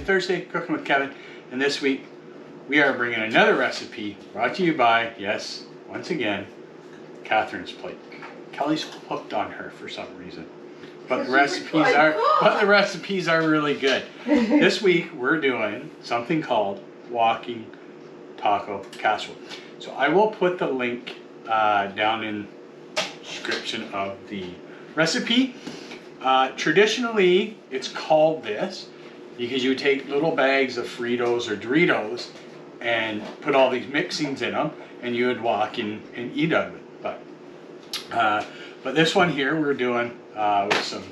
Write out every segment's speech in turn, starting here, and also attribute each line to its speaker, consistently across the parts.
Speaker 1: Thursday, Cooking with Kevin, and this week we are bringing another recipe brought to you by, yes, once again, Catherine's Plate. Kelly's hooked on her for some reason, but the recipes are really good. This week we're doing something called walking taco casserole. So I will put the link down in the description of the recipe. Traditionally, it's called this because you take little bags of Fritos or Doritos and put all these mixings in them, and you would walk and eat out of it. But this one here we're doing with some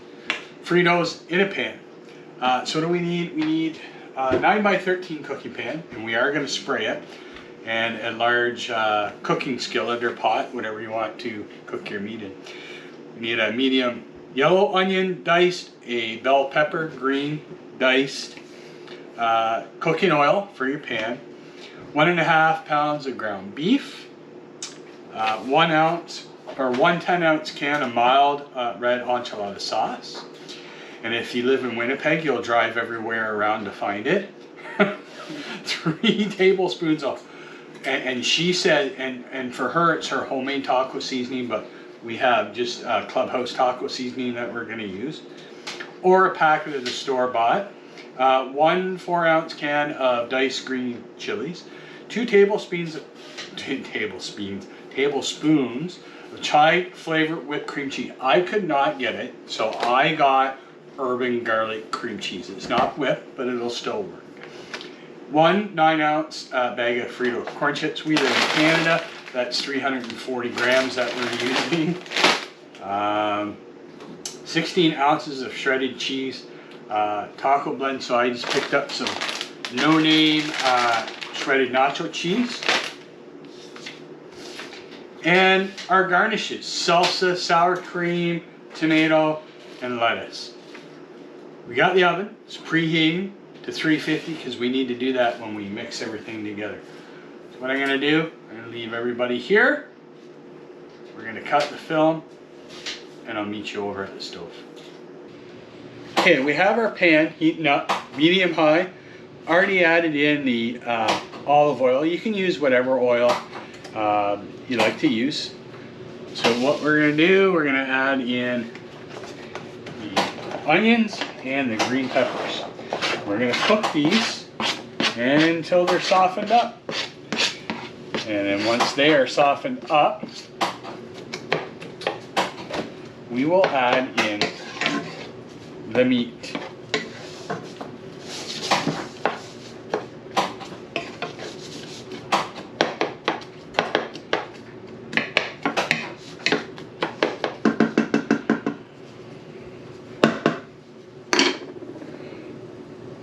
Speaker 1: Fritos in a pan. So what do we need? We need a 9x13 cooking pan, and we are going to spray it, and a large cooking skillet or pot, whatever you want to cook your meat in. We need a medium yellow onion diced, a bell pepper green diced, cooking oil for your pan, 1.5 pounds of ground beef, 1 ounce or 1 10-ounce can of mild red enchilada sauce. And if you live in Winnipeg, you'll drive everywhere around to find it. 3 tablespoons of, and she said, and for her it's her homemade taco seasoning, but we have just Clubhouse taco seasoning that we're going to use, or a packet of the store-bought, 1 4-ounce can of diced green chilies, 2 tablespoons of chai flavored whipped cream cheese. I could not get it, so I got urban garlic cream cheese. It's not whipped, but it'll still work. 1 9-ounce bag of Fritos corn chips. We live in Canada. That's 340 grams that we're using. 16 ounces of shredded cheese, taco blend. So I just picked up some no-name shredded nacho cheese. And our garnishes: salsa, sour cream, tomato, and lettuce. We got the oven. It's preheating to 350 because we need to do that when we mix everything together. So what I'm going to do, I'm going to leave everybody here. We're going to cut the film, and I'll meet you over at the stove. Okay, we have our pan heating up, medium high. Already added in the olive oil. You can use whatever oil you like to use. So what we're going to do, we're going to add in the onions and the green peppers. We're going to cook these until they're softened up. And then once they are softened up, we will add in the meat.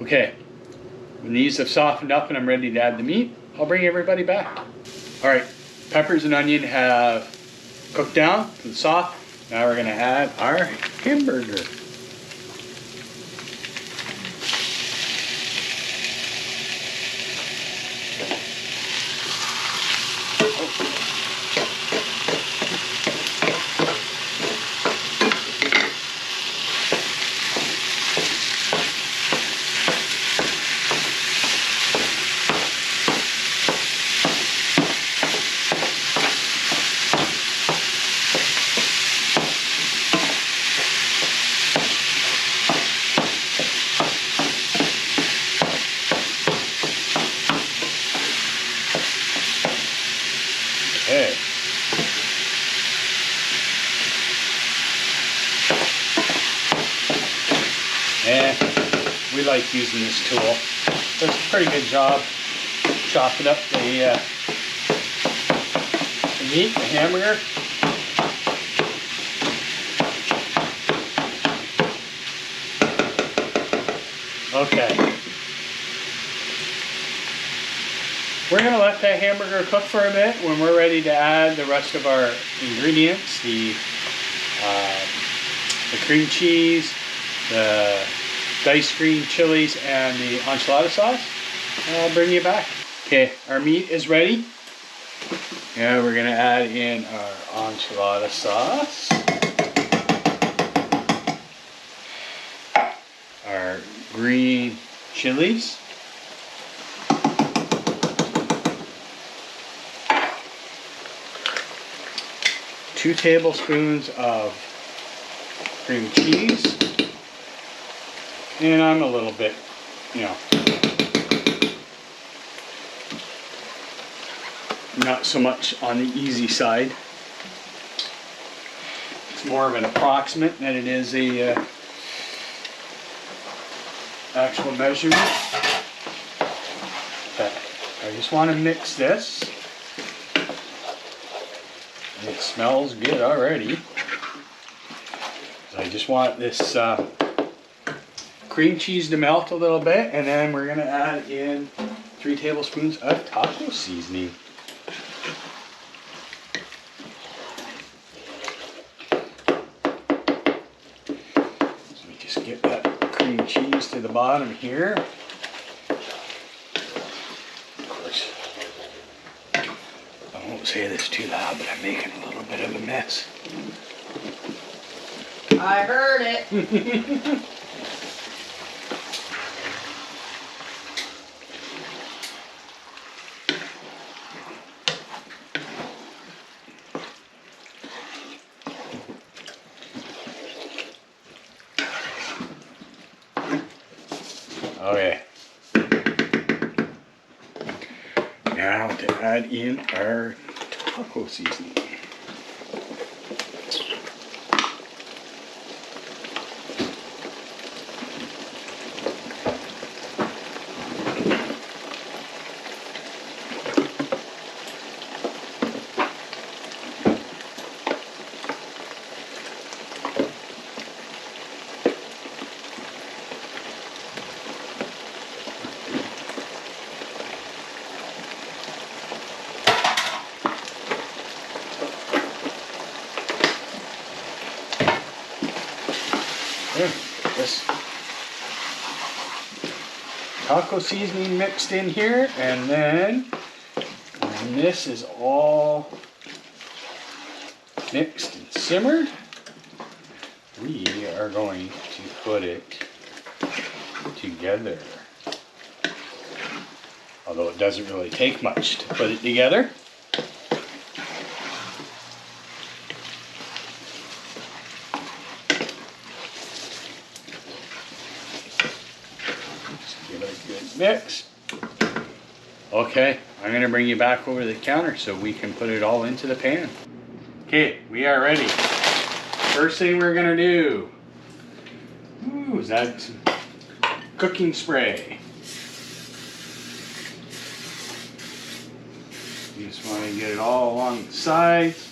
Speaker 1: Okay, when these have softened up and I'm ready to add the meat, I'll bring everybody back. All right, peppers and onion have cooked down to the soft. Now we're going to add our hamburger. Okay. And we like using this tool. Does a pretty good job chopping up the meat, the hamburger. Okay. We're going to let that hamburger cook for a bit. When we're ready to add the rest of our ingredients, the cream cheese, the diced green chilies, and the enchilada sauce, I'll bring you back. Okay, our meat is ready. Now we're going to add in our enchilada sauce, our green chilies. Two tablespoons of cream cheese. And I'm a little bit, you know, not so much on the easy side. It's more of an approximate than it is a actual measurement. But I just want to mix this. It smells good already. I just want this cream cheese to melt a little bit, and then we're going to add in 3 tablespoons of taco seasoning. So we just get that cream cheese to the bottom here. Of course, I won't say this too loud, but I'm making a little bit of a mess.
Speaker 2: I heard it.
Speaker 1: Okay. Now to add in our taco seasoning. This taco seasoning mixed in here, and then when this is all mixed and simmered, we are going to put it together. Although it doesn't really take much to put it together. Mix. Okay, I'm going to bring you back over the counter so we can put it all into the pan. Okay, we are ready. First thing we're going to do is add some cooking spray. You just want to get it all along the sides.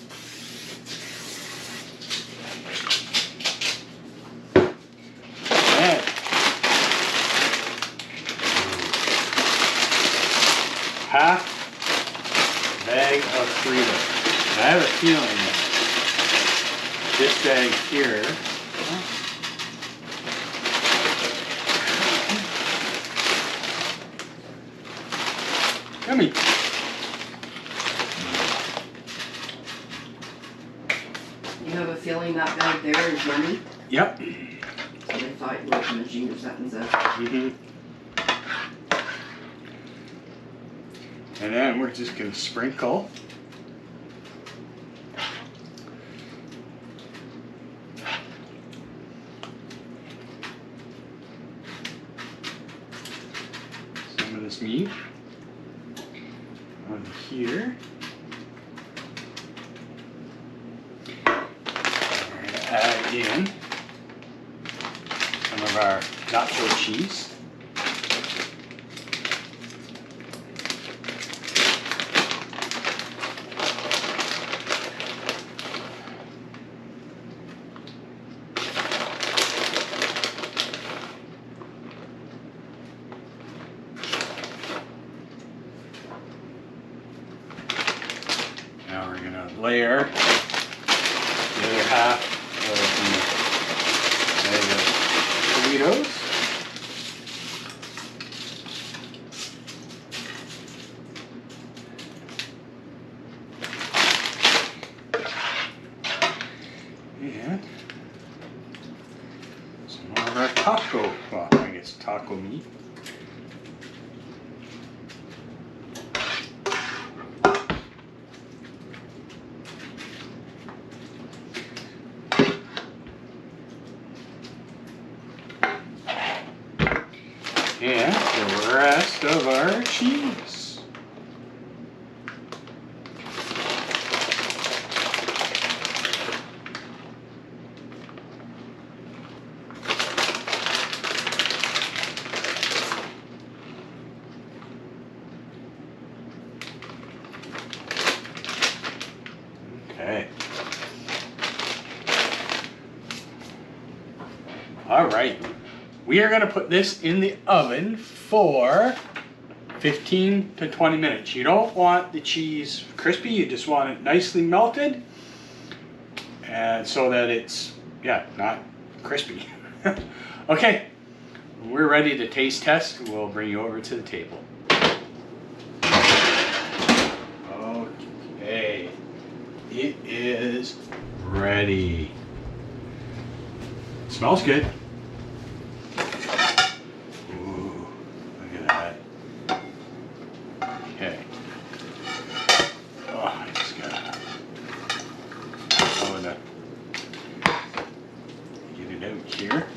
Speaker 1: Half bag of Fritos. I have a feeling that this bag here yummy.
Speaker 2: You have a feeling that bag there is yummy?
Speaker 1: Yep.
Speaker 2: So they thought you were from the junior sentence.
Speaker 1: And then we're just going to sprinkle some of this meat on here. We're going to add in some of our nacho cheese. Now we're going to layer the other half of the Doritos. And some more of our taco, well, I guess taco meat. of our cheese. Okay. All right. We are going to put this in the oven for 15 to 20 minutes. You don't want the cheese crispy. You just want it nicely melted, and so that it's, yeah, not crispy. Okay. We're ready to taste test. We'll bring you over to the table. Okay. It is ready. Smells good. Ooh, look at that. Okay. Oh, I just gotta get it out here.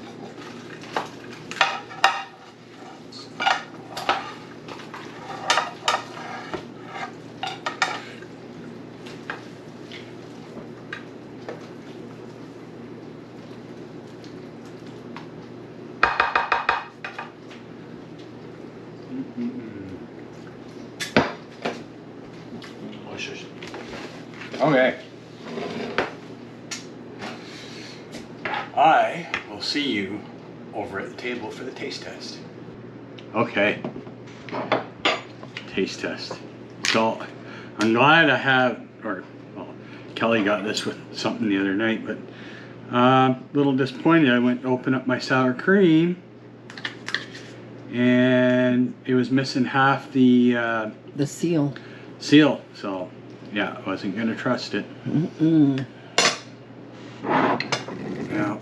Speaker 1: Delicious. Okay. I will see you over at the table for the taste test. Okay. Taste test. So I'm glad I have, well, Kelly got this with something the other night, but a little disappointed. I went to open up my sour cream and it was missing half the
Speaker 2: seal.
Speaker 1: So yeah, I wasn't gonna trust it. Yeah.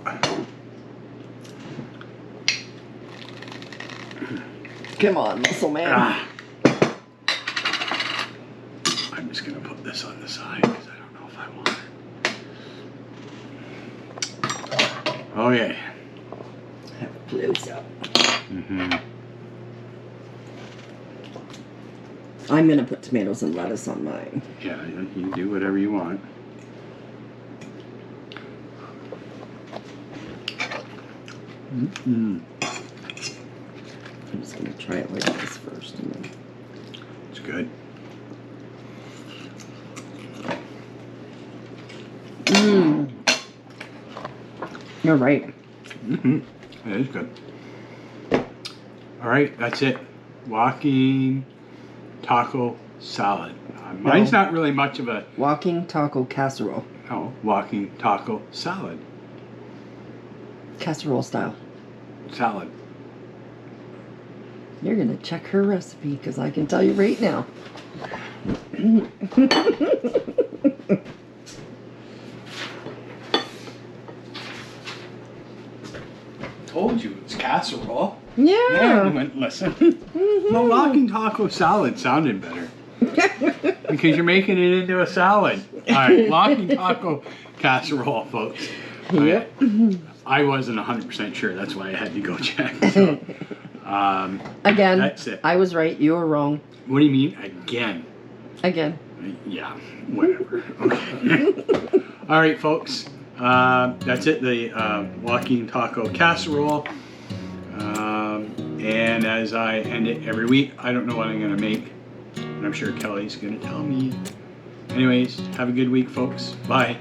Speaker 2: Come on, muscle man.
Speaker 1: I'm just gonna put this on the side because I don't know if I want it. Okay.
Speaker 2: Have a close up. I'm gonna put tomatoes and lettuce on mine.
Speaker 1: Yeah, you can do whatever you want.
Speaker 2: I'm just gonna try it like this first. And then...
Speaker 1: It's good.
Speaker 2: You're right.
Speaker 1: It is good. All right, that's it. Walking taco salad. Mine's not really much of a...
Speaker 2: Walking taco casserole.
Speaker 1: Oh, walking taco salad.
Speaker 2: Casserole style.
Speaker 1: Salad.
Speaker 2: You're gonna check her recipe because I can tell you right now.
Speaker 1: Told you it's casserole.
Speaker 2: Yeah.
Speaker 1: You went, listen. The walking taco salad sounded better. Because you're making it into a salad. All right, walking taco casserole, folks.
Speaker 2: Yep.
Speaker 1: I wasn't 100% sure. That's why I had to go check. So,
Speaker 2: Again,
Speaker 1: that's it.
Speaker 2: I was right. You were wrong.
Speaker 1: What do you mean again?
Speaker 2: Again.
Speaker 1: Yeah, whatever. Okay. All right, folks. That's it. The walking taco casserole. And as I end it every week, I don't know what I'm going to make. And I'm sure Kelly's going to tell me. Anyways, have a good week, folks. Bye.